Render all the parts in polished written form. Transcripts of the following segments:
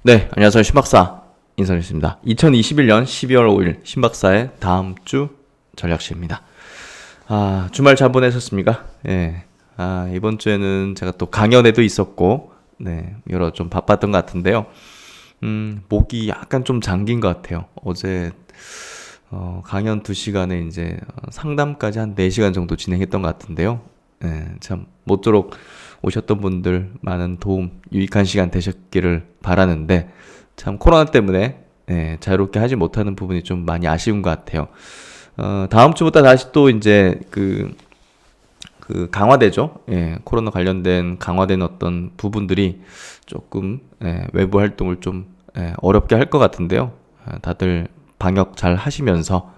네, 안녕하세요. 신박사 인사드리겠습니다. 2021년 12월 5일 신박사의 다음 주 전략시입니다. 주말 잘 보내셨습니까? 예. 이번 주에는 제가 또 강연회도 있었고, 네, 여러 좀 바빴던 것 같은데요. 목이 약간 좀 잠긴 것 같아요. 어제, 강연 2시간에 이제 상담까지 한 4시간 정도 진행했던 것 같은데요. 예, 참, 모쪼록 오셨던 분들 많은 도움, 유익한 시간 되셨기를 바라는데, 참 코로나 때문에 자유롭게 하지 못하는 부분이 좀 많이 아쉬운 것 같아요. 다음 주부터 다시 또 이제 강화되죠. 예, 코로나 관련된 강화된 어떤 부분들이 조금 외부 활동을 좀 어렵게 할 것 같은데요. 다들 방역 잘 하시면서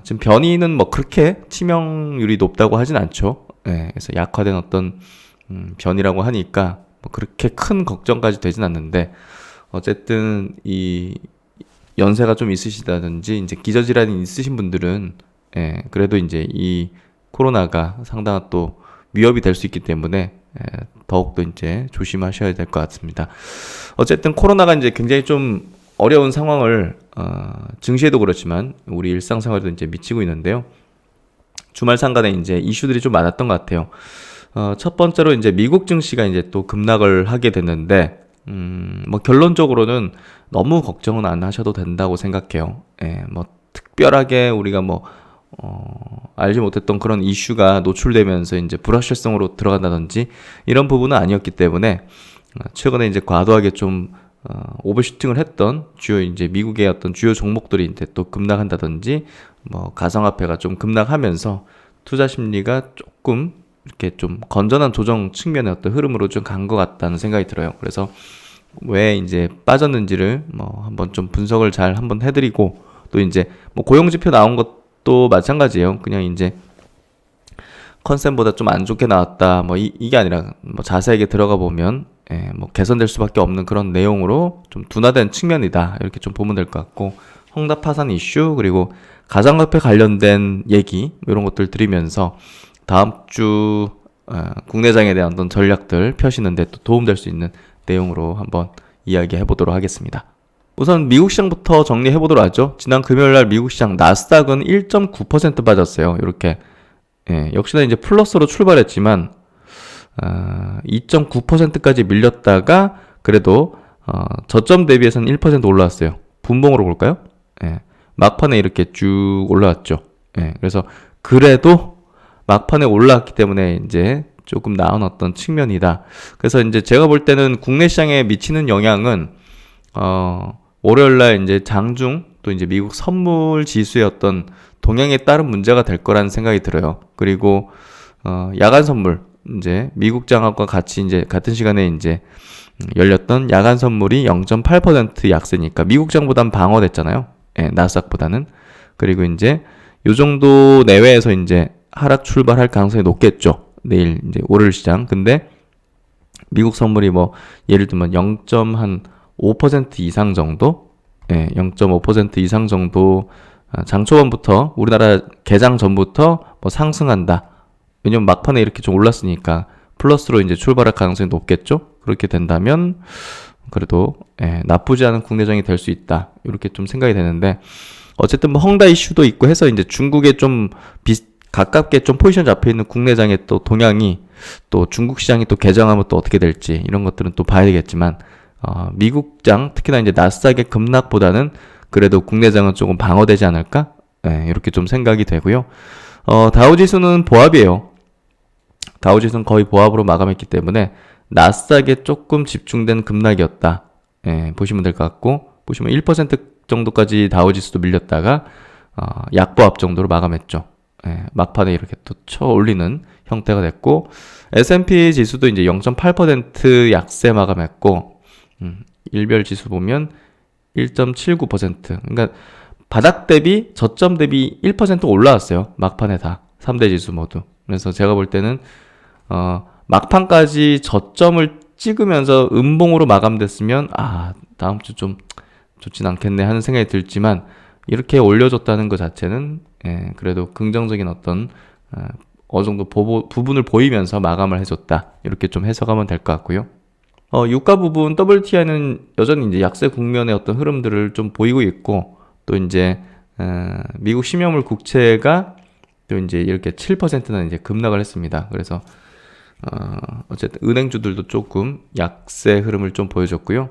지금 변이는 뭐 그렇게 치명률이 높다고 하진 않죠. 그래서 약화된 어떤 변이라고 하니까 뭐 그렇게 큰 걱정까지 되진 않는데 어쨌든 이 연세가 좀 있으시다든지 이제 기저질환이 있으신 분들은 그래도 이제 이 코로나가 상당한 또 위협이 될 수 있기 때문에 더욱더 이제 조심하셔야 될 것 같습니다. 어쨌든 코로나가 이제 굉장히 좀 어려운 상황을 증시에도 그렇지만 우리 일상생활에도 이제 미치고 있는데요. 주말 상간에 이제 이슈들이 좀 많았던 것 같아요. 첫 번째로 이제 미국 증시가 이제 또 급락을 하게 됐는데, 뭐 결론적으로는 너무 걱정은 안 하셔도 된다고 생각해요. 뭐 특별하게 우리가 뭐 알지 못했던 그런 이슈가 노출되면서 이제 불확실성으로 들어간다든지 이런 부분은 아니었기 때문에 최근에 이제 과도하게 좀 오버슈팅을 했던 주요 이제 미국의 어떤 주요 종목들이 이제 또 급락한다든지 뭐 가상화폐가 좀 급락하면서 투자 심리가 조금 이렇게 좀 건전한 조정 측면의 어떤 흐름으로 좀 간 것 같다는 생각이 들어요. 그래서 왜 이제 빠졌는지를 뭐 한번 좀 분석을 잘 한번 해드리고 또 이제 뭐 고용 지표 나온 것도 마찬가지예요. 그냥 이제 컨센보다 좀 안 좋게 나왔다. 뭐 이게 아니라 뭐 자세하게 들어가 보면 뭐 개선될 수밖에 없는 그런 내용으로 좀 둔화된 측면이다. 이렇게 좀 보면 될 것 같고 홍다 파산 이슈 그리고 가상화폐 관련된 얘기 이런 것들 드리면서 다음 주 국내장에 대한 어떤 전략들 펴시는데 또 도움될 수 있는 내용으로 한번 이야기해 보도록 하겠습니다. 우선 미국 시장부터 정리해 보도록 하죠. 지난 금요일 날 미국 시장 나스닥은 1.9% 빠졌어요. 이렇게 역시나 이제 플러스로 출발했지만 2.9%까지 밀렸다가 그래도 저점 대비해서는 1% 올라왔어요. 분봉으로 볼까요? 막판에 이렇게 쭉 올라왔죠. 그래서 그래도 막판에 올라왔기 때문에 이제 조금 나은 어떤 측면이다. 그래서 이제 제가 볼 때는 국내 시장에 미치는 영향은 월요일날 이제 장중 또 이제 미국 선물 지수의 어떤 동향에 따른 문제가 될 거라는 생각이 들어요. 그리고 야간 선물 이제 미국 장학과 같이 이제 같은 시간에 이제 열렸던 야간 선물이 0.8% 약세니까 미국 장보단 방어됐잖아요. 나스닥보다는. 그리고 이제 요 정도 내외에서 이제 하락 출발할 가능성이 높겠죠. 내일 이제 월요일 시장. 근데 미국 선물이 뭐 예를 들면 0.5% 이상 정도, 0.5% 이상 정도 장 초반부터 우리나라 개장 전부터 뭐 상승한다. 왜냐면 막판에 이렇게 좀 올랐으니까 플러스로 이제 출발할 가능성이 높겠죠. 그렇게 된다면 그래도 나쁘지 않은 국내장이 될 수 있다. 이렇게 좀 생각이 되는데 어쨌든 뭐 헝다 이슈도 있고 해서 이제 중국에 좀 가깝게 좀 포지션 잡혀 있는 국내장의 또 동향이 또 중국 시장이 또 개장하면 또 어떻게 될지 이런 것들은 또 봐야 되겠지만 미국장 특히나 이제 나스닥의 급락보다는 그래도 국내장은 조금 방어되지 않을까? 이렇게 좀 생각이 되고요. 다우지수는 보합이에요. 다우지수는 거의 보합으로 마감했기 때문에 나스닥에 조금 집중된 급락이었다. 보시면 될 것 같고 보시면 1% 정도까지 다우지수도 밀렸다가 약보합 정도로 마감했죠. 막판에 이렇게 또 쳐 올리는 형태가 됐고 S&P 지수도 이제 0.8% 약세 마감했고 일별 지수 보면 1.79% 그러니까 바닥 대비 저점 대비 1% 올라왔어요. 막판에 다 3대 지수 모두. 그래서 제가 볼 때는 막판까지 저점을 찍으면서 음봉으로 마감됐으면 다음 주 좀 좋진 않겠네 하는 생각이 들지만 이렇게 올려줬다는 것 자체는 그래도 긍정적인 어떤 어느 정도 부분을 보이면서 마감을 해줬다. 이렇게 좀 해석하면 될 것 같고요. 유가 부분 WTI는 여전히 이제 약세 국면의 어떤 흐름들을 좀 보이고 있고, 또 이제 미국 10년물 국채가 또 이제 이렇게 7%나 이제 급락을 했습니다. 그래서 어쨌든 은행주들도 조금 약세 흐름을 좀 보여줬고요.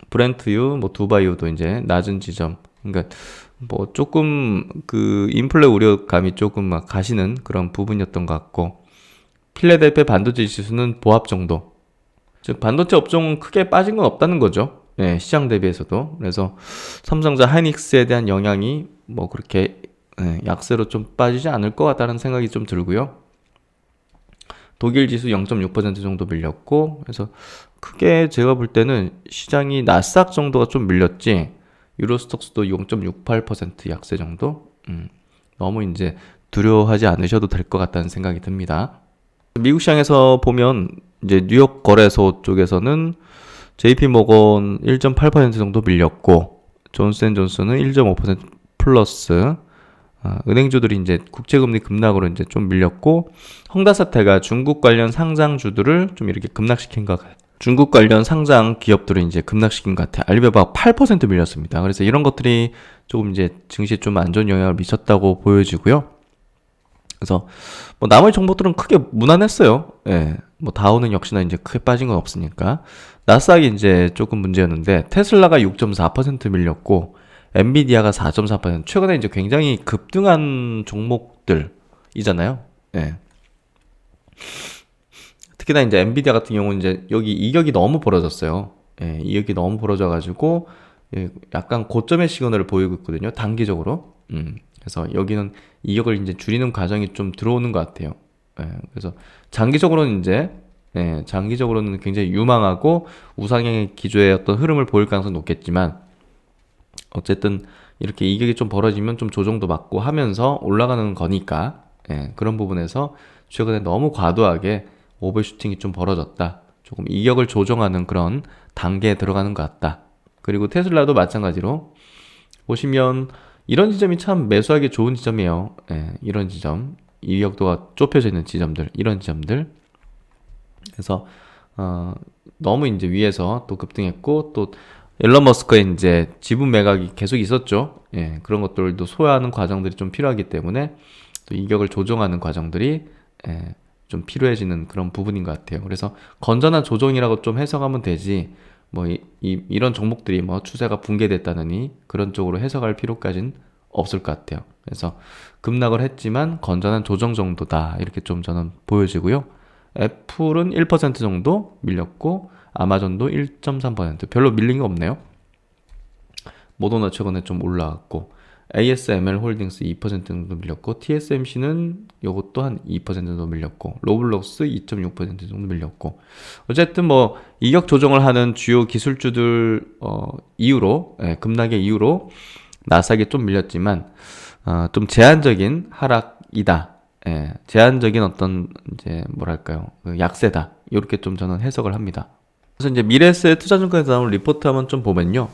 브렌트유, 뭐 두바이유도 이제 낮은 지점. 그러니까 뭐 조금 그 인플레 우려감이 조금 막 가시는 그런 부분이었던 것 같고, 필라델피아 반도체 지수는 보합 정도. 즉 반도체 업종은 크게 빠진 건 없다는 거죠. 예, 시장 대비해서도. 그래서 삼성전자 하이닉스에 대한 영향이 뭐 그렇게 약세로 좀 빠지지 않을 것 같다는 생각이 좀 들고요. 독일 지수 0.6% 정도 밀렸고, 그래서 크게 제가 볼 때는 시장이 나스닥 정도가 좀 밀렸지, 유로스톡스도 0.68% 약세 정도. 너무 이제 두려워하지 않으셔도 될 것 같다는 생각이 듭니다. 미국 시장에서 보면 이제 뉴욕 거래소 쪽에서는 JP 모건 1.8% 정도 밀렸고, 존스앤존슨은 1.5% 플러스, 은행주들이 이제 국채금리 급락으로 이제 좀 밀렸고, 헝다 사태가 중국 관련 상장주들을 좀 이렇게 급락시킨 것 같아요. 중국 관련 상장 기업들을 이제 급락시킨 것 같아요. 알리바바가 8% 밀렸습니다. 그래서 이런 것들이 조금 이제 증시에 좀 안 좋은 영향을 미쳤다고 보여지고요. 그래서 뭐 나머지 종목들은 크게 무난했어요. 예. 뭐 다우는 역시나 이제 크게 빠진 건 없으니까. 나스닥이 이제 조금 문제였는데, 테슬라가 6.4% 밀렸고, 엔비디아가 4.4%. 최근에 이제 굉장히 급등한 종목들이잖아요. 예. 특히나 이제 엔비디아 같은 경우는 이제 여기 이격이 너무 벌어졌어요. 예, 이격이 너무 벌어져가지고, 예, 약간 고점의 시그널을 보이고 있거든요. 단기적으로. 그래서 여기는 이격을 이제 줄이는 과정이 좀 들어오는 것 같아요. 예, 그래서 장기적으로는 이제, 예, 장기적으로는 굉장히 유망하고 우상향의 기조의 어떤 흐름을 보일 가능성이 높겠지만, 어쨌든 이렇게 이격이 좀 벌어지면 좀 조정도 받고 하면서 올라가는 거니까, 예, 그런 부분에서 최근에 너무 과도하게 오버슈팅이 좀 벌어졌다. 조금 이격을 조정하는 그런 단계에 들어가는 것 같다. 그리고 테슬라도 마찬가지로 보시면 이런 지점이 참 매수하기 좋은 지점이에요. 예, 이런 지점, 이격도가 좁혀져 있는 지점들, 이런 지점들. 그래서 너무 이제 위에서 또 급등했고, 또 일론 머스크의 이제 지분 매각이 계속 있었죠. 예, 그런 것들도 소화하는 과정들이 좀 필요하기 때문에 또 이격을 조정하는 과정들이, 예, 좀 필요해지는 그런 부분인 것 같아요. 그래서 건전한 조정이라고 좀 해석하면 되지, 뭐 이런 종목들이 뭐 추세가 붕괴됐다느니 그런 쪽으로 해석할 필요까지는 없을 것 같아요. 그래서 급락을 했지만 건전한 조정 정도다, 이렇게 좀 저는 보여지고요. 애플은 1% 정도 밀렸고, 아마존도 1.3%, 별로 밀린 거 없네요. 모더나 최근에 좀 올라갔고, ASML 홀딩스 2% 정도 밀렸고, TSMC는 요것 또한 2% 정도 밀렸고, 로블록스 2.6% 정도 밀렸고, 어쨌든 뭐 이격 조정을 하는 주요 기술주들 이후로, 예, 급락의 이후로 나스닥이 좀 밀렸지만 좀 제한적인 하락이다. 예, 제한적인 어떤 이제 뭐랄까요, 그 약세다. 이렇게 좀 저는 해석을 합니다. 그래서 이제 미래에셋 투자증권에서 나온 리포트 한번 좀 보면요.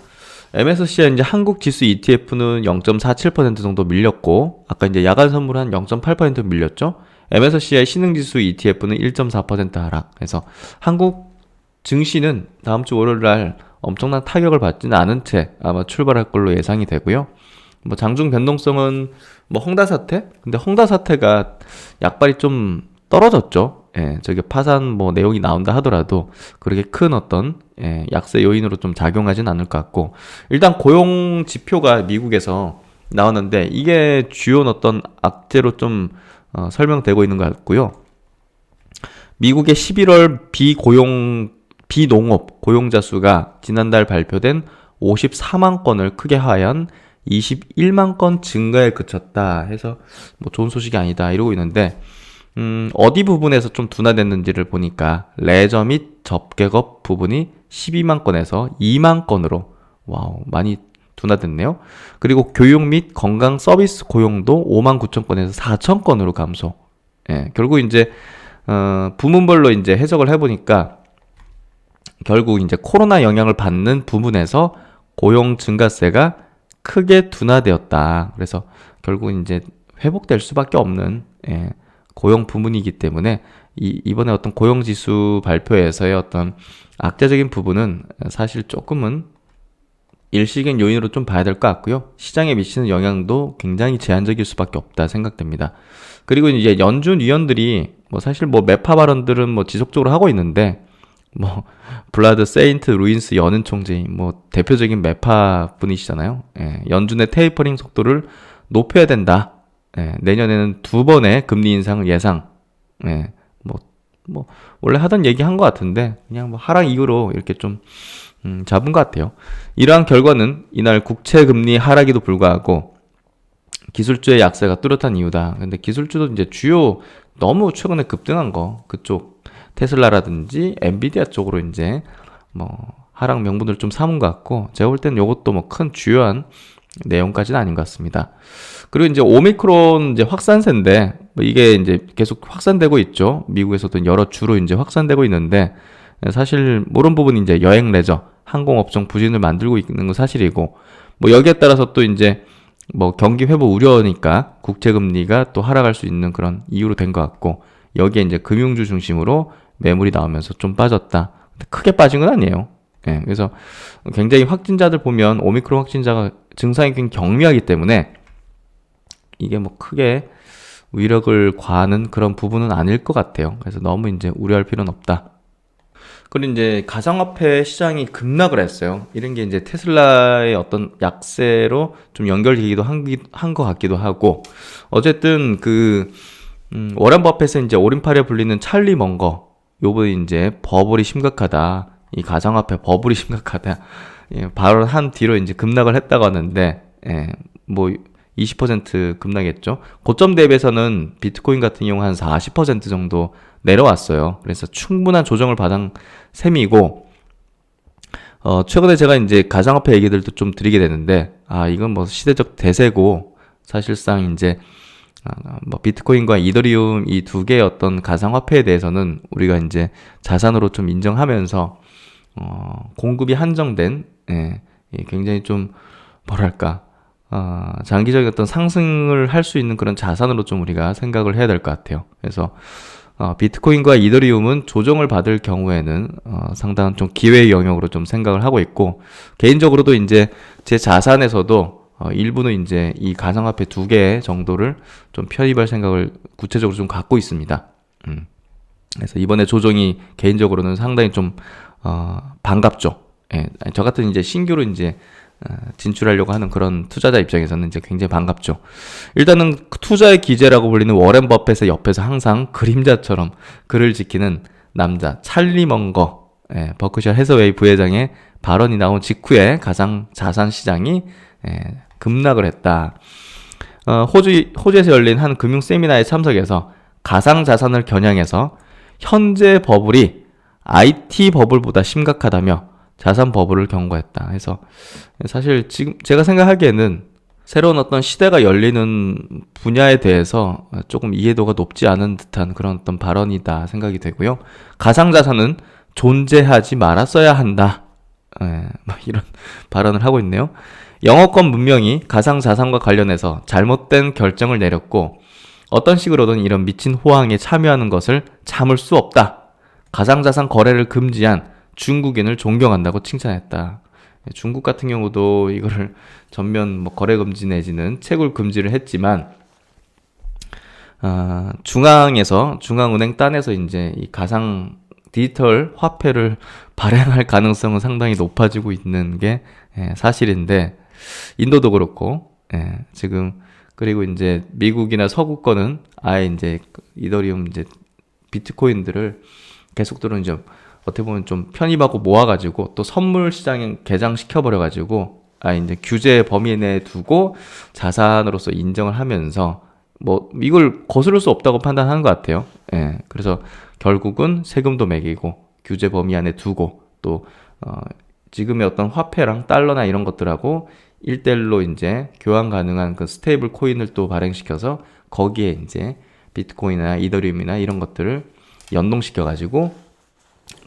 MSCI 이제 한국 지수 ETF는 0.47% 정도 밀렸고, 아까 이제 야간 선물 한 0.8% 밀렸죠. MSCI 신흥지수 ETF는 1.4% 하락. 그래서 한국 증시는 다음 주 월요일 날 엄청난 타격을 받지는 않은 채 아마 출발할 걸로 예상이 되고요. 뭐 장중 변동성은 뭐 헝다 사태? 근데 헝다 사태가 약발이 좀 떨어졌죠. 예, 저기 파산 뭐 내용이 나온다 하더라도 그렇게 큰 어떤, 예, 약세 요인으로 좀 작용하진 않을 것 같고, 일단 고용 지표가 미국에서 나왔는데 이게 주요 어떤 악재로 좀 설명되고 있는 것 같고요. 미국의 11월 비농업 고용자 수가 지난달 발표된 54만 건을 크게 하한 21만 건 증가에 그쳤다 해서 뭐 좋은 소식이 아니다 이러고 있는데, 어디 부분에서 좀 둔화됐는지를 보니까 레저 및 접객업 부분이 12만 건에서 2만 건으로, 와우, 많이 둔화됐네요. 그리고 교육 및 건강 서비스 고용도 5만 9천 건에서 4천 건으로 감소. 예, 결국 이제 부문별로 이제 해석을 해보니까 결국 이제 코로나 영향을 받는 부분에서 고용 증가세가 크게 둔화되었다. 그래서 결국 이제 회복될 수밖에 없는, 예, 고용 부문이기 때문에 이번에 어떤 고용지수 발표에서의 어떤 악재적인 부분은 사실 조금은 일시적인 요인으로 좀 봐야 될 것 같고요. 시장에 미치는 영향도 굉장히 제한적일 수밖에 없다 생각됩니다. 그리고 이제 연준 위원들이 뭐 사실 뭐 매파 발언들은 뭐 지속적으로 하고 있는데 뭐 블라드 세인트 루인스 연은 총재 뭐 대표적인 매파 분이시잖아요. 예, 연준의 테이퍼링 속도를 높여야 된다. 예, 내년에는 2번의 금리 인상을 예상. 예, 뭐 원래 하던 얘기 한 것 같은데 그냥 뭐 하락 이후로 이렇게 좀 잡은 것 같아요. 이러한 결과는 이날 국채 금리 하락에도 불구하고 기술주의 약세가 뚜렷한 이유다. 근데 기술주도 이제 주요 너무 최근에 급등한 거 그쪽 테슬라라든지 엔비디아 쪽으로 이제 뭐 하락 명분을 좀 삼은 것 같고 제가 볼 때는 이것도 뭐 큰 주요한 내용까지는 아닌 것 같습니다. 그리고 이제 오미크론 이제 확산세인데 뭐 이게 이제 계속 확산되고 있죠. 미국에서도 여러 주로 이제 확산되고 있는데 사실 모르는 부분이 이제 여행 레저, 항공업종 부진을 만들고 있는 건 사실이고 뭐 여기에 따라서 또 이제 뭐 경기 회복 우려니까 국채 금리가 또 하락할 수 있는 그런 이유로 된 것 같고 여기에 이제 금융주 중심으로 매물이 나오면서 좀 빠졌다. 근데 크게 빠진 건 아니에요. 예, 그래서 굉장히 확진자들 보면 오미크론 확진자가 증상이 굉장히 경미하기 때문에 이게 뭐 크게 위력을 과하는 그런 부분은 아닐 것 같아요. 그래서 너무 이제 우려할 필요는 없다. 그리고 이제 가상화폐 시장이 급락을 했어요. 이런 게 이제 테슬라의 어떤 약세로 좀 연결되기도 한 것 같기도 하고 어쨌든 워런 버핏의 이제 오른팔에 불리는 찰리 먼거 요번에 이제 버블이 심각하다. 이 가상화폐 버블이 심각하다. 예, 발언한 뒤로 이제 급락을 했다고 하는데, 예, 뭐, 20% 급락했죠. 고점 대비해서는 비트코인 같은 경우 한 40% 정도 내려왔어요. 그래서 충분한 조정을 받은 셈이고, 최근에 제가 이제 가상화폐 얘기들도 좀 드리게 되는데, 이건 뭐 시대적 대세고, 사실상 이제, 뭐 비트코인과 이더리움 이 두 개의 어떤 가상화폐에 대해서는 우리가 이제 자산으로 좀 인정하면서 공급이 한정된 굉장히 좀 뭐랄까 장기적인 어떤 상승을 할 수 있는 그런 자산으로 좀 우리가 생각을 해야 될 것 같아요. 그래서 비트코인과 이더리움은 조정을 받을 경우에는 상당한 좀 기회의 영역으로 좀 생각을 하고 있고 개인적으로도 이제 제 자산에서도 일부는 이제 이 가상화폐 2개 정도를 좀 편입할 생각을 구체적으로 좀 갖고 있습니다. 그래서 이번에 조정이 개인적으로는 상당히 좀 반갑죠. 예, 저 같은 이제 신규로 이제 진출하려고 하는 그런 투자자 입장에서는 이제 굉장히 반갑죠. 일단은 투자의 기재라고 불리는 워렌 버핏의 옆에서 항상 그림자처럼 글을 지키는 남자 찰리 먼거, 버크셔 해서웨이 부회장의 발언이 나온 직후에 가상 자산 시장이 급락을 했다. 호주에서 열린 한 금융 세미나에 참석해서 가상 자산을 겨냥해서 현재 버블이 IT 버블보다 심각하다며 자산 버블을 경고했다. 해서 사실 지금 제가 생각하기에는 새로운 어떤 시대가 열리는 분야에 대해서 조금 이해도가 높지 않은 듯한 그런 어떤 발언이다 생각이 되고요. 가상 자산은 존재하지 말았어야 한다. 뭐 이런 발언을 하고 있네요. 영어권 문명이 가상자산과 관련해서 잘못된 결정을 내렸고 어떤 식으로든 이런 미친 호황에 참여하는 것을 참을 수 없다. 가상자산 거래를 금지한 중국인을 존경한다고 칭찬했다. 중국 같은 경우도 이거를 전면 뭐 거래 금지 내지는 채굴 금지를 했지만 중앙은행 딴에서 이제 이 가상 디지털 화폐를 발행할 가능성은 상당히 높아지고 있는 게 사실인데 인도도 그렇고 지금 그리고 이제 미국이나 서구권은 아예 이제 이더리움 이제 비트코인들을 계속적으로 이제 어떻게 보면 좀 편입하고 모아가지고 또 선물 시장에 개장시켜버려가지고 이제 규제 범위 내에 두고 자산으로서 인정을 하면서 뭐 이걸 거스를 수 없다고 판단하는 것 같아요. 그래서 결국은 세금도 매기고 규제 범위 안에 두고 또 지금의 어떤 화폐랑 달러나 이런 것들하고 1대1로 이제 교환 가능한 그 스테이블 코인을 또 발행시켜서 거기에 이제 비트코인이나 이더리움이나 이런 것들을 연동시켜가지고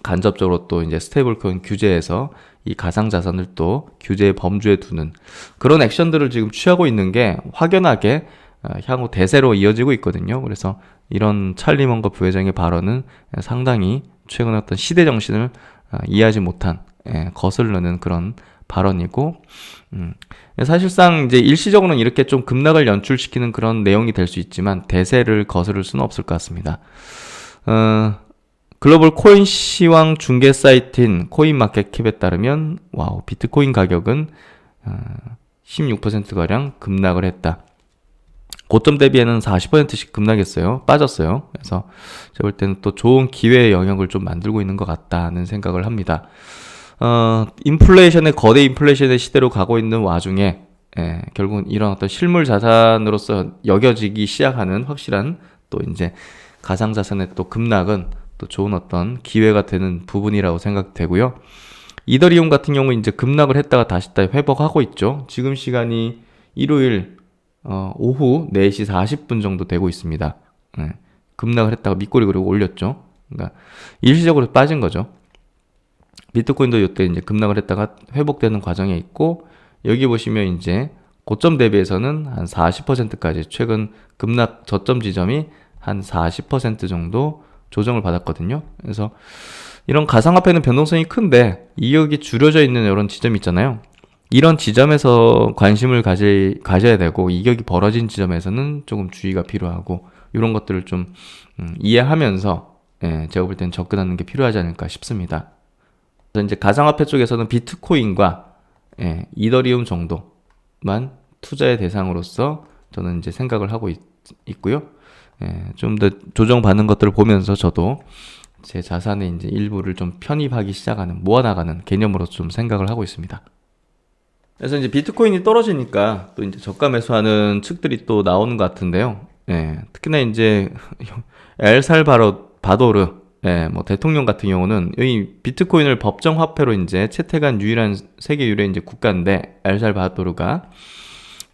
간접적으로 또 이제 스테이블 코인 규제해서 이 가상 자산을 또 규제의 범주에 두는 그런 액션들을 지금 취하고 있는 게 확연하게 향후 대세로 이어지고 있거든요. 그래서 이런 찰리 먼거 부회장의 발언은 상당히 최근 어떤 시대 정신을 이해하지 못한 거슬르는 그런 발언이고, 사실상 이제 일시적으로는 이렇게 좀 급락을 연출시키는 그런 내용이 될 수 있지만 대세를 거스를 수는 없을 것 같습니다. 글로벌 코인 시황 중개 사이트인 코인마켓캡에 따르면 비트코인 가격은 16%가량 급락을 했다. 고점 대비에는 40%씩 급락했어요. 빠졌어요. 그래서 제가 볼 때는 또 좋은 기회의 영역을 좀 만들고 있는 것 같다는 생각을 합니다. 거대 인플레이션의 시대로 가고 있는 와중에, 결국은 이런 어떤 실물 자산으로서 여겨지기 시작하는 확실한 또 이제 가상자산의 또 급락은 또 좋은 어떤 기회가 되는 부분이라고 생각되고요. 이더리움 같은 경우 이제 급락을 했다가 다시 회복하고 있죠. 지금 시간이 일요일 오후 4시 40분 정도 되고 있습니다. 급락을 했다가 밑꼬리 그리고 올렸죠. 그러니까 일시적으로 빠진 거죠. 비트코인도 이때 이제 급락을 했다가 회복되는 과정에 있고, 여기 보시면 이제 고점 대비해서는 한 40%까지 최근 급락 저점 지점이 한 40% 정도 조정을 받았거든요. 그래서 이런 가상화폐는 변동성이 큰데 이격이 줄여져 있는 이런 지점이 있잖아요. 이런 지점에서 관심을 가져야 되고, 이격이 벌어진 지점에서는 조금 주의가 필요하고, 이런 것들을 좀 이해하면서 제가 볼 때는 접근하는 게 필요하지 않을까 싶습니다. 그래서 이제 가상화폐 쪽에서는 비트코인과 이더리움 정도만 투자의 대상으로서 저는 이제 생각을 하고 있고요. 좀 더 조정받는 것들을 보면서 저도 제 자산의 이제 일부를 좀 편입하기 시작하는, 모아나가는 개념으로 좀 생각을 하고 있습니다. 그래서 이제 비트코인이 떨어지니까 또 이제 저가 매수하는 측들이 또 나오는 것 같은데요. 특히나 이제 엘살바도르 뭐 대통령 같은 경우는 이 비트코인을 법정 화폐로 이제 채택한 유일한 세계 유일의 이제 국가인데, 엘살바도르가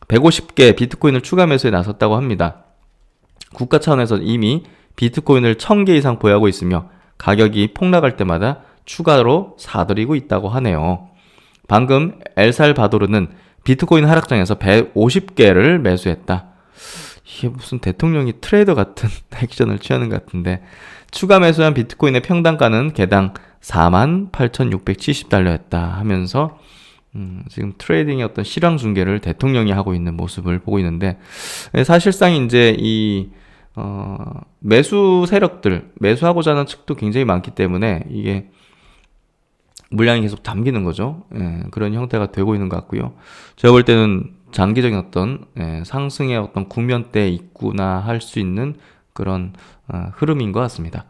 150개 비트코인을 추가 매수에 나섰다고 합니다. 국가 차원에서 이미 비트코인을 1000개 이상 보유하고 있으며 가격이 폭락할 때마다 추가로 사들이고 있다고 하네요. 방금 엘살바도르는 비트코인 하락장에서 150개를 매수했다. 이게 무슨 대통령이 트레이더 같은 액션을 취하는 것 같은데, 추가 매수한 비트코인의 평단가는 개당 48,670달러였다 하면서 지금 트레이딩의 어떤 실황 중계를 대통령이 하고 있는 모습을 보고 있는데, 사실상 이제 이 매수 세력들, 매수하고자 하는 측도 굉장히 많기 때문에 이게 물량이 계속 담기는 거죠. 그런 형태가 되고 있는 것 같고요. 제가 볼 때는 장기적인 어떤 상승의 어떤 국면대에 있구나 할 수 있는 그런 흐름인 것 같습니다.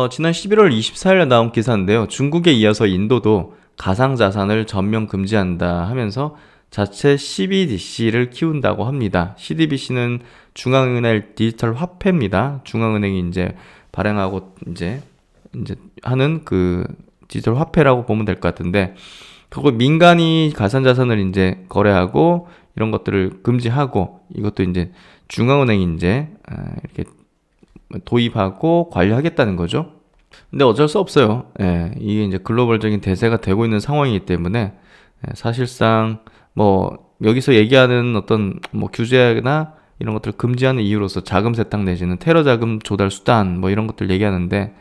지난 11월 24일에 나온 기사인데요. 중국에 이어서 인도도 가상자산을 전면 금지한다 하면서 자체 CBDC를 키운다고 합니다. CBDC는 중앙은행 디지털 화폐입니다. 중앙은행이 이제 발행하고 이제 하는 그 디지털 화폐라고 보면 될 것 같은데, 그거 민간이 가상자산을 이제 거래하고 이런 것들을 금지하고, 이것도 이제 중앙은행이 이제 이렇게 도입하고 관리하겠다는 거죠. 근데 어쩔 수 없어요. 이게 이제 글로벌적인 대세가 되고 있는 상황이기 때문에 사실상 뭐 여기서 얘기하는 어떤 뭐 규제나 이런 것들을 금지하는 이유로서 자금 세탁 내지는 테러 자금 조달 수단 뭐 이런 것들 얘기하는데,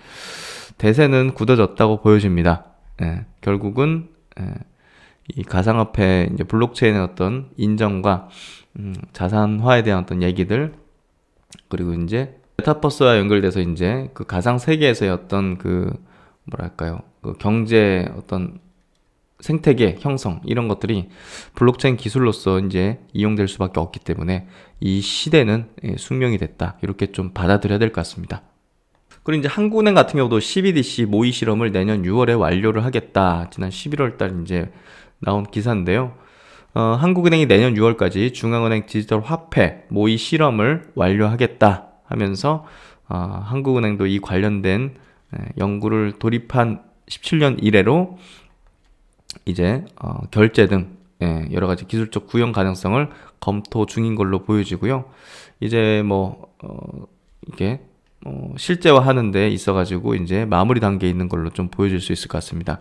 대세는 굳어졌다고 보여집니다. 결국은 이 가상화폐 이제 블록체인의 어떤 인정과 자산화에 대한 어떤 얘기들, 그리고 이제 메타버스와 연결돼서 이제 그 가상 세계에서의 어떤 그 뭐랄까요, 그 경제 어떤 생태계 형성, 이런 것들이 블록체인 기술로서 이제 이용될 수밖에 없기 때문에 이 시대는 숙명이 됐다, 이렇게 좀 받아들여야 될 것 같습니다. 그리고 이제 한국은행 같은 경우도 CBDC 모의 실험을 내년 6월에 완료를 하겠다, 지난 11월 달 이제 나온 기사인데요. 한국은행이 내년 6월까지 중앙은행 디지털 화폐 모의 실험을 완료하겠다 하면서 한국은행도 이 관련된 연구를 돌입한 17년 이래로 이제 결제 등 여러 가지 기술적 구현 가능성을 검토 중인 걸로 보여지고요. 이제 이게 실제화하는 데 있어가지고 이제 마무리 단계에 있는 걸로 좀 보여질 수 있을 것 같습니다.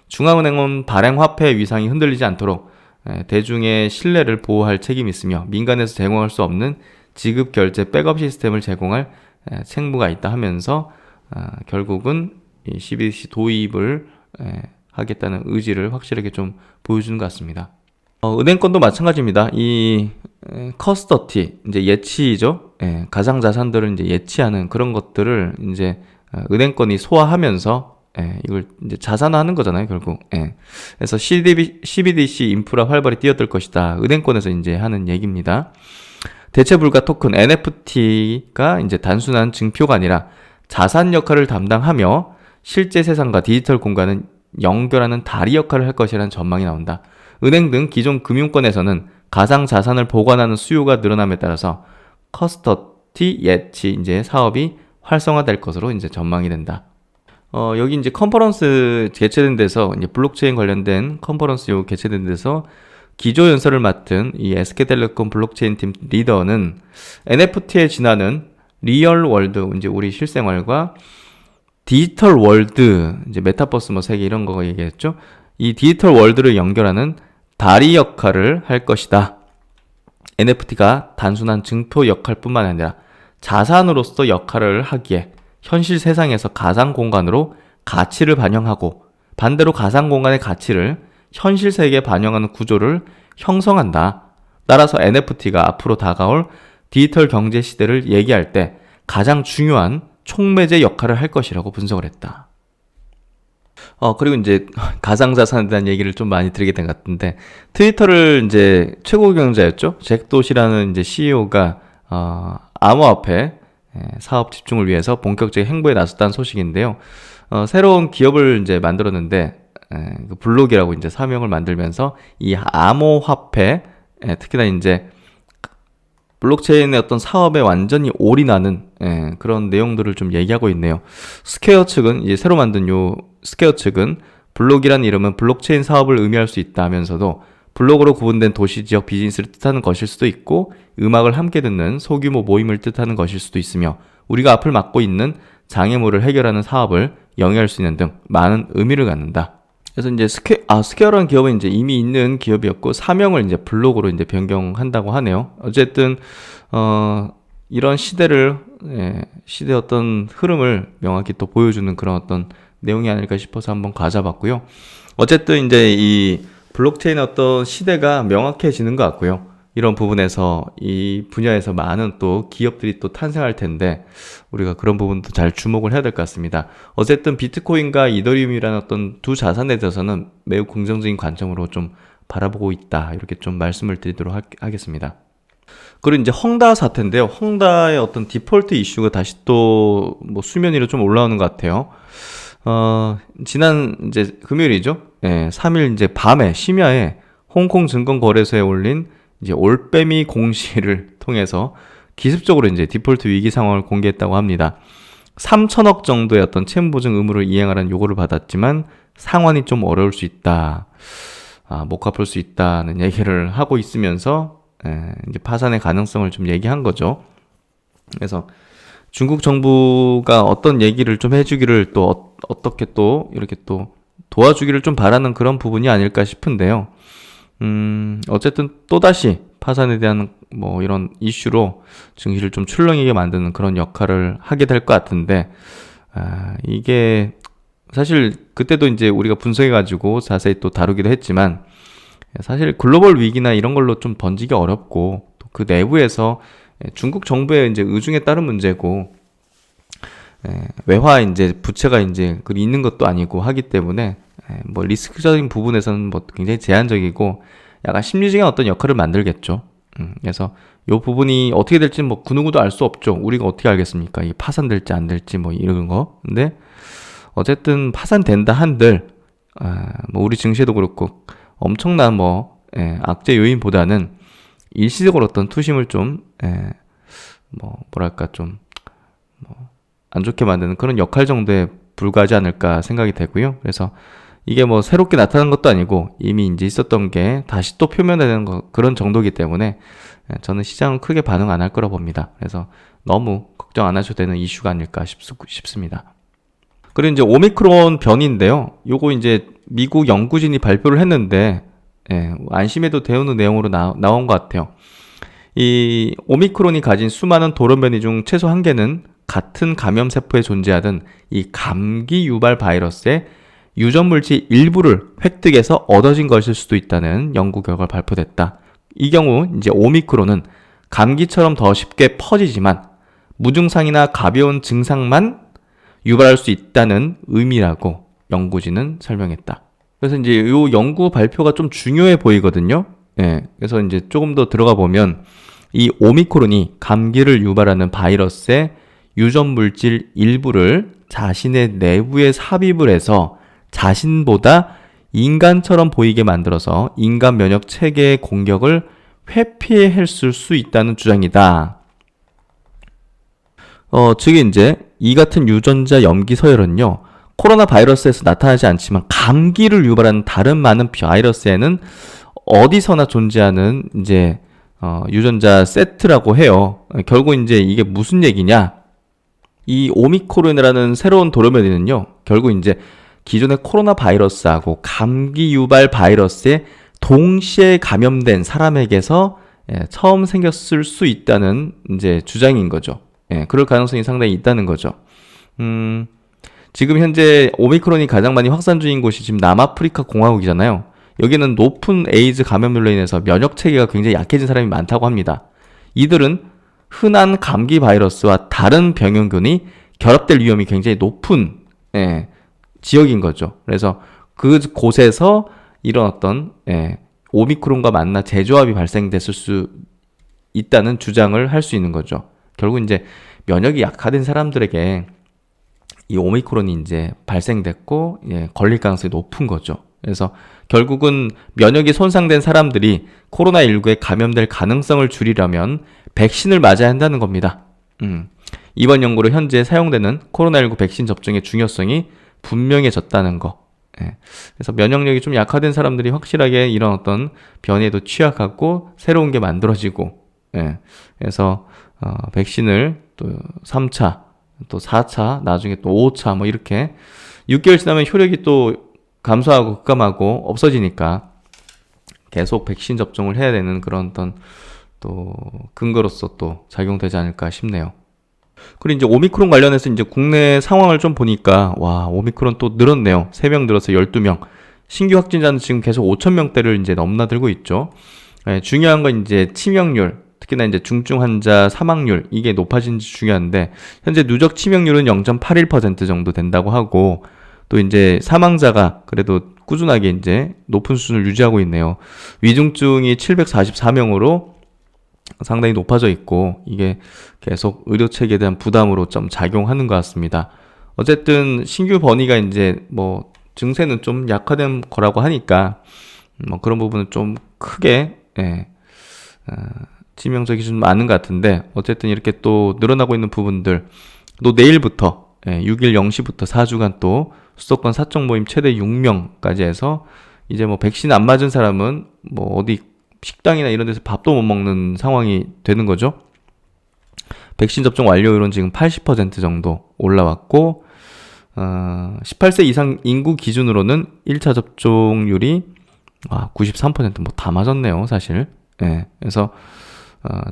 중앙은행은 발행 화폐의 위상이 흔들리지 않도록 대중의 신뢰를 보호할 책임이 있으며 민간에서 제공할 수 없는 지급 결제 백업 시스템을 제공할 책무가 있다 하면서 결국은 이 CBDC 도입을 하겠다는 의지를 확실하게 좀 보여주는 것 같습니다. 은행권도 마찬가지입니다. 이 커스터티, 이제 예치죠. 가상 자산들을 이제 예치하는 그런 것들을 이제 은행권이 소화하면서 이걸 이제 자산화하는 거잖아요, 결국. 그래서 CBDC 인프라 활발히 뛰어들 것이다. 은행권에서 이제 하는 얘기입니다. 대체 불가 토큰 NFT가 이제 단순한 증표가 아니라 자산 역할을 담당하며 실제 세상과 디지털 공간은 연결하는 다리 역할을 할 것이라는 전망이 나온다. 은행 등 기존 금융권에서는 가상 자산을 보관하는 수요가 늘어남에 따라서 커스터티 예치 이제 사업이 활성화될 것으로 이제 전망이 된다. 여기 이제 컨퍼런스 개최된 데서 이제 블록체인 관련된 컨퍼런스 요 개최된 데서 기조 연설을 맡은 이 SK텔레콤 블록체인 팀 리더는 NFT의 진화는 리얼 월드, 이제 우리 실생활과 디지털 월드, 이제 메타버스 뭐 세계 이런 거 얘기했죠. 이 디지털 월드를 연결하는 다리 역할을 할 것이다. NFT가 단순한 증표 역할뿐만 아니라 자산으로서 역할을 하기에 현실 세상에서 가상 공간으로 가치를 반영하고 반대로 가상 공간의 가치를 현실 세계에 반영하는 구조를 형성한다. 따라서 NFT가 앞으로 다가올 디지털 경제 시대를 얘기할 때 가장 중요한 촉매제 역할을 할 것이라고 분석을 했다. 그리고 이제 가상자산에 대한 얘기를 좀 많이 드리게 된 것 같은데, 트위터를 이제 최고 경영자였죠. 잭 도시라는 이제 CEO가, 암호화폐 사업 집중을 위해서 본격적인 행보에 나섰다는 소식인데요. 새로운 기업을 이제 만들었는데, 그 블록이라고 이제 사명을 만들면서 이 암호화폐, 특히나 이제 블록체인의 어떤 사업에 완전히 올인하는 그런 내용들을 좀 얘기하고 있네요. 스퀘어 측은 이제 새로 만든 요 스퀘어 측은 블록이란 이름은 블록체인 사업을 의미할 수 있다 하면서도 블록으로 구분된 도시 지역 비즈니스를 뜻하는 것일 수도 있고 음악을 함께 듣는 소규모 모임을 뜻하는 것일 수도 있으며 우리가 앞을 막고 있는 장애물을 해결하는 사업을 영위할 수 있는 등 많은 의미를 갖는다. 그래서 이제 스퀘어라는 기업은 이제 이미 있는 기업이었고 사명을 이제 블록으로 이제 변경한다고 하네요. 어쨌든 이런 시대의 어떤 흐름을 명확히 또 보여주는 그런 어떤 내용이 아닐까 싶어서 한번 가져봤고요. 어쨌든 이제 이 블록체인의 어떤 시대가 명확해지는 것 같고요. 이런 부분에서 이 분야에서 많은 또 기업들이 또 탄생할 텐데 우리가 그런 부분도 잘 주목을 해야 될 것 같습니다. 어쨌든 비트코인과 이더리움이라는 어떤 두 자산에 대해서는 매우 긍정적인 관점으로 좀 바라보고 있다. 이렇게 좀 말씀을 드리도록 하겠습니다. 그리고 이제 헝다 사태인데요. 헝다의 어떤 디폴트 이슈가 다시 또 뭐 수면 위로 좀 올라오는 것 같아요. 지난 이제 금요일이죠. 3일 이제 밤에 심야에 홍콩 증권거래소에 올린 이제 올빼미 공시를 통해서 기습적으로 이제 디폴트 위기 상황을 공개했다고 합니다. 3천억 정도의 어떤 채무 보증 의무를 이행하라는 요구를 받았지만 상환이 좀 어려울 수 있다. 못 갚을 수 있다는 얘기를 하고 있으면서 이제 파산의 가능성을 좀 얘기한 거죠. 그래서 중국 정부가 어떤 얘기를 좀 해주기를 또 어떻게 또 이렇게 또 도와주기를 좀 바라는 그런 부분이 아닐까 싶은데요. 어쨌든 또다시 파산에 대한 뭐 이런 이슈로 증시를 좀 출렁이게 만드는 그런 역할을 하게 될 것 같은데, 이게 사실 그때도 이제 우리가 분석해가지고 자세히 또 다루기도 했지만, 사실 글로벌 위기나 이런 걸로 좀 번지기 어렵고, 또 그 내부에서 중국 정부의 이제 의중에 따른 문제고, 외화 이제 부채가 이제 그 있는 것도 아니고 하기 때문에 뭐 리스크적인 부분에서는 뭐 굉장히 제한적이고 약간 심리적인 어떤 역할을 만들겠죠. 그래서 요 부분이 어떻게 될지 뭐 그 누구도 알 수 없죠. 우리가 어떻게 알겠습니까? 이 파산될지 안 될지 뭐 이런 거. 근데 어쨌든 파산된다 한들 뭐 우리 증시에도 그렇고 엄청난 뭐 악재 요인보다는 일시적으로 어떤 투심을 좀 뭐 뭐랄까 좀 뭐 안 좋게 만드는 그런 역할 정도에 불과하지 않을까 생각이 되고요. 그래서 이게 뭐 새롭게 나타난 것도 아니고 이미 이제 있었던 게 다시 또 표면화되는 그런 정도이기 때문에 저는 시장은 크게 반응 안 할 거라 봅니다. 그래서 너무 걱정 안 하셔도 되는 이슈가 아닐까 싶습니다. 그리고 이제 오미크론 변이인데요. 요거 이제 미국 연구진이 발표를 했는데 안심해도 되는 내용으로 나온 것 같아요. 이 오미크론이 가진 수많은 돌연 변이 중 최소 한 개는 같은 감염세포에 존재하던 이 감기 유발 바이러스의 유전 물질 일부를 획득해서 얻어진 것일 수도 있다는 연구 결과가 발표됐다. 이 경우 이제 오미크론은 감기처럼 더 쉽게 퍼지지만 무증상이나 가벼운 증상만 유발할 수 있다는 의미라고 연구진은 설명했다. 그래서 이제 이 연구 발표가 좀 중요해 보이거든요. 그래서 이제 조금 더 들어가 보면 이 오미크론이 감기를 유발하는 바이러스의 유전 물질 일부를 자신의 내부에 삽입을 해서 자신보다 인간처럼 보이게 만들어서 인간 면역 체계의 공격을 회피했을 수 있다는 주장이다. 즉 이제 이 같은 유전자 염기 서열은요, 코로나 바이러스에서 나타나지 않지만 감기를 유발하는 다른 많은 바이러스에는 어디서나 존재하는 이제 유전자 세트라고 해요. 결국 이제 이게 무슨 얘기냐? 이 오미크론이라는 새로운 돌연변이는요, 결국 이제 기존의 코로나 바이러스하고 감기 유발 바이러스에 동시에 감염된 사람에게서 처음 생겼을 수 있다는 이제 주장인 거죠. 그럴 가능성이 상당히 있다는 거죠. 지금 현재 오미크론이 가장 많이 확산 중인 곳이 지금 남아프리카 공화국이잖아요. 여기는 높은 에이즈 감염률로 인해서 면역 체계가 굉장히 약해진 사람이 많다고 합니다. 이들은 흔한 감기 바이러스와 다른 병원균이 결합될 위험이 굉장히 높은 지역인 거죠. 그래서 그 곳에서 이런 어떤 오미크론과 만나 재조합이 발생됐을 수 있다는 주장을 할 수 있는 거죠. 결국 이제 면역이 약화된 사람들에게 이 오미크론이 이제 발생됐고 걸릴 가능성이 높은 거죠. 그래서 결국은 면역이 손상된 사람들이 코로나19에 감염될 가능성을 줄이려면 백신을 맞아야 한다는 겁니다. 이번 연구로 현재 사용되는 코로나19 백신 접종의 중요성이 분명해졌다는 거. 그래서 면역력이 좀 약화된 사람들이 확실하게 이런 어떤 변이에도 취약하고 새로운 게 만들어지고, 그래서 백신을 또 3차, 또 4차, 나중에 또 5차 뭐 이렇게 6개월 지나면 효력이 또 감소하고 급감하고 없어지니까 계속 백신 접종을 해야 되는 그런 어떤 또 근거로서 또 작용되지 않을까 싶네요. 그리고 이제 오미크론 관련해서 이제 국내 상황을 좀 보니까 와, 오미크론 또 늘었네요. 3명 늘어서 12명. 신규 확진자는 지금 계속 5,000명대를 이제 넘나들고 있죠. 중요한 건 이제 치명률, 특히나 이제 중증 환자 사망률, 이게 높아진지 중요한데, 현재 누적 치명률은 0.81% 정도 된다고 하고, 또 이제 사망자가 그래도 꾸준하게 이제 높은 수준을 유지하고 있네요. 위중증이 744명으로 상당히 높아져 있고, 이게 계속 의료 체계에 대한 부담으로 좀 작용하는 것 같습니다. 어쨌든 신규 변이가 이제 뭐 증세는 좀 약화된 거라고 하니까 뭐 그런 부분은 좀 크게 치명적이 좀 많은 것 같은데, 어쨌든 이렇게 또 늘어나고 있는 부분들, 또 내일부터 6일 0시부터 4주간 또 수도권 사적 모임 최대 6명까지 해서 이제 뭐 백신 안 맞은 사람은 뭐 어디 식당이나 이런 데서 밥도 못 먹는 상황이 되는 거죠. 백신 접종 완료율은 지금 80% 정도 올라왔고, 18세 이상 인구 기준으로는 1차 접종률이 93%, 뭐 다 맞았네요, 사실. 그래서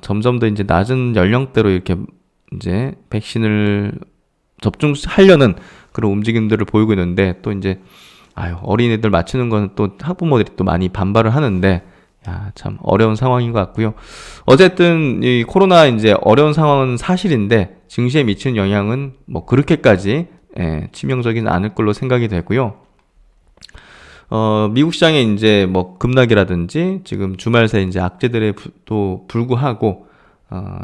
점점 더 이제 낮은 연령대로 이렇게 이제 백신을 접종하려는 그런 움직임들을 보이고 있는데, 또 이제 어린이들 맞추는 건 또 학부모들이 또 많이 반발을 하는데, 참 어려운 상황인 것 같고요. 어쨌든 이 코로나 이제 어려운 상황은 사실인데 증시에 미치는 영향은 뭐 그렇게까지 치명적이진 않을 걸로 생각이 되고요. 미국 시장에 이제 뭐 급락이라든지 지금 주말 새 이제 악재들에 또 불구하고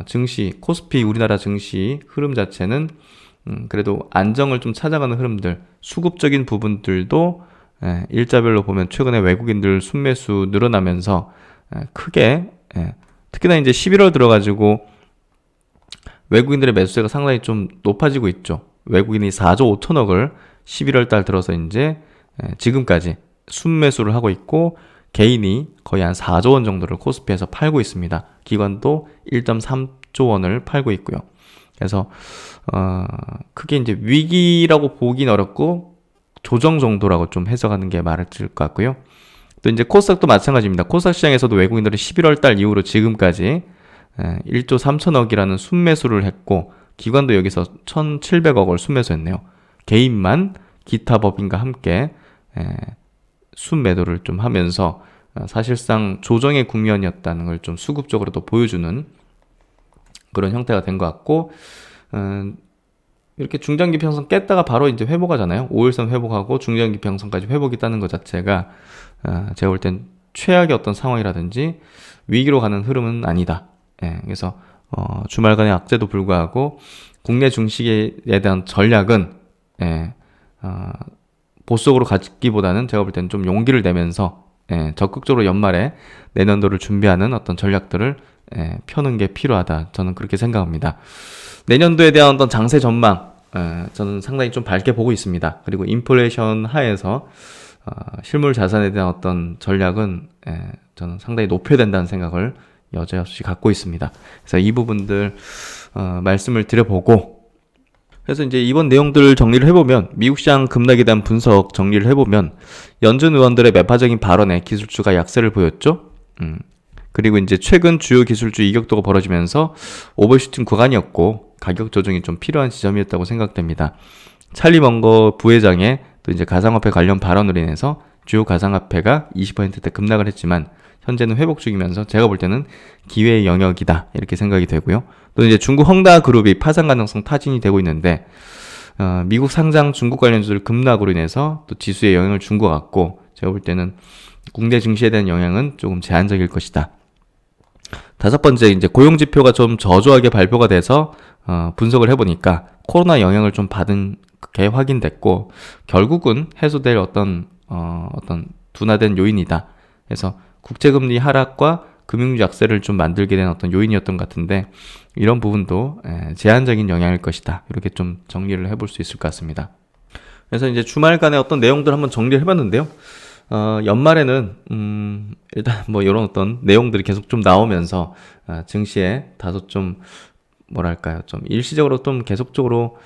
증시, 코스피 우리나라 증시 흐름 자체는 그래도 안정을 좀 찾아가는 흐름들, 수급적인 부분들도 일자별로 보면 최근에 외국인들 순매수 늘어나면서 크게, 특히나 이제 11월 들어가지고 외국인들의 매수세가 상당히 좀 높아지고 있죠. 외국인이 4조 5천억을 11월 달 들어서 이제 지금까지 순매수를 하고 있고, 개인이 거의 한 4조 원 정도를 코스피에서 팔고 있습니다. 기관도 1.3조 원을 팔고 있고요. 그래서 크게 이제 위기라고 보긴 어렵고 조정 정도라고 좀 해석하는 게 맞을 것 같고요. 또 이제 코스닥도 마찬가지입니다. 코스닥 시장에서도 외국인들은 11월 달 이후로 지금까지 1조 3천억이라는 순매수를 했고, 기관도 여기서 1,700억을 순매수했네요. 개인만 기타 법인과 함께 순매도를 좀 하면서 사실상 조정의 국면이었다는 걸 좀 수급적으로도 보여주는 그런 형태가 된 것 같고, 이렇게 중장기평선 깼다가 바로 이제 회복하잖아요. 5일선 회복하고 중장기평선까지 회복이 있다는 것 자체가 제가 볼 땐 최악의 어떤 상황이라든지 위기로 가는 흐름은 아니다. 그래서 주말간의 악재도 불구하고 국내 주식에 대한 전략은 보수적으로 가기보다는 제가 볼 때는 좀 용기를 내면서 적극적으로 연말에 내년도를 준비하는 어떤 전략들을 펴는 게 필요하다. 저는 그렇게 생각합니다. 내년도에 대한 어떤 장세 전망 저는 상당히 좀 밝게 보고 있습니다. 그리고 인플레이션 하에서 실물 자산에 대한 어떤 전략은 저는 상당히 높여야 된다는 생각을 여지없이 갖고 있습니다. 그래서 이 부분들 말씀을 드려보고, 그래서 이제 이번 내용들을 정리를 해보면, 미국 시장 급락에 대한 분석 정리를 해보면, 연준 의원들의 매파적인 발언에 기술주가 약세를 보였죠. 그리고 이제 최근 주요 기술주 이격도가 벌어지면서 오버슈팅 구간이었고 가격 조정이 좀 필요한 지점이었다고 생각됩니다. 찰리 먼거 부회장의 또 이제 가상화폐 관련 발언으로 인해서 주요 가상화폐가 20%대 급락을 했지만 현재는 회복 중이면서 제가 볼 때는 기회의 영역이다 이렇게 생각이 되고요. 또 이제 중국 헝다 그룹이 파산 가능성 타진이 되고 있는데 미국 상장 중국 관련주들 급락으로 인해서 또 지수에 영향을 준 것 같고, 제가 볼 때는 국내 증시에 대한 영향은 조금 제한적일 것이다. 다섯 번째, 이제 고용 지표가 좀 저조하게 발표가 돼서 분석을 해보니까 코로나 영향을 좀 받은 게 확인됐고, 결국은 해소될 어떤 둔화된 요인이다. 그래서 국제금리 하락과 금융주 약세를 좀 만들게 된 어떤 요인이었던 것 같은데, 이런 부분도 제한적인 영향일 것이다. 이렇게 좀 정리를 해볼 수 있을 것 같습니다. 그래서 이제 주말간의 어떤 내용들 한번 정리를 해봤는데요. 연말에는 일단 뭐 이런 어떤 내용들이 계속 좀 나오면서 증시에 다소 좀 뭐랄까요, 좀 일시적으로 좀 계속적으로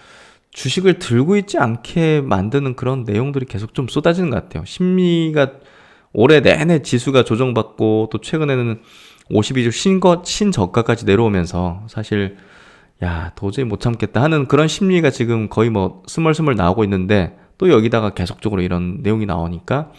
주식을 들고 있지 않게 만드는 그런 내용들이 계속 좀 쏟아지는 것 같아요. 심리가 올해 내내 지수가 조정받고 또 최근에는 52주 신저가까지 내려오면서 사실 도저히 못 참겠다 하는 그런 심리가 지금 거의 뭐 스멀스멀 나오고 있는데, 또 여기다가 계속적으로 이런 내용이 나오니까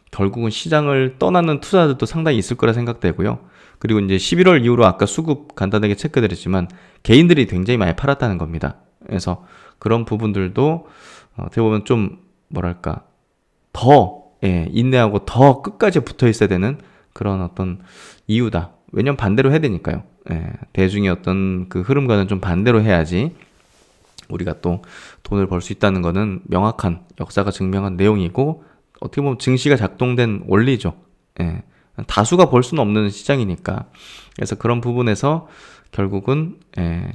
결국은 시장을 떠나는 투자들도 상당히 있을 거라 생각되고요. 그리고 이제 11월 이후로 아까 수급 간단하게 체크드렸지만 개인들이 굉장히 많이 팔았다는 겁니다. 그래서 그런 부분들도 어떻게 보면 좀 뭐랄까 더 인내하고 더 끝까지 붙어 있어야 되는 그런 어떤 이유다. 왜냐면 반대로 해야 되니까요. 대중의 어떤 그 흐름과는 좀 반대로 해야지 우리가 또 돈을 벌 수 있다는 거는 명확한 역사가 증명한 내용이고, 어떻게 보면 증시가 작동된 원리죠. 다수가 벌 수는 없는 시장이니까. 그래서 그런 부분에서 결국은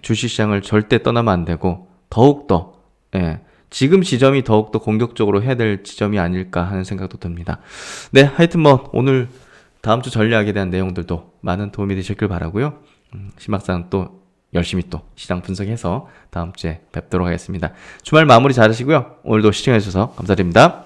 주식시장을 절대 떠나면 안 되고, 더욱더 지금 지점이 더욱더 공격적으로 해야 될 지점이 아닐까 하는 생각도 듭니다. 네, 하여튼 뭐 오늘 다음 주 전략에 대한 내용들도 많은 도움이 되셨길 바라고요. 심학상 또 열심히 또 시장 분석해서 다음 주에 뵙도록 하겠습니다. 주말 마무리 잘 하시고요. 오늘도 시청해주셔서 감사드립니다.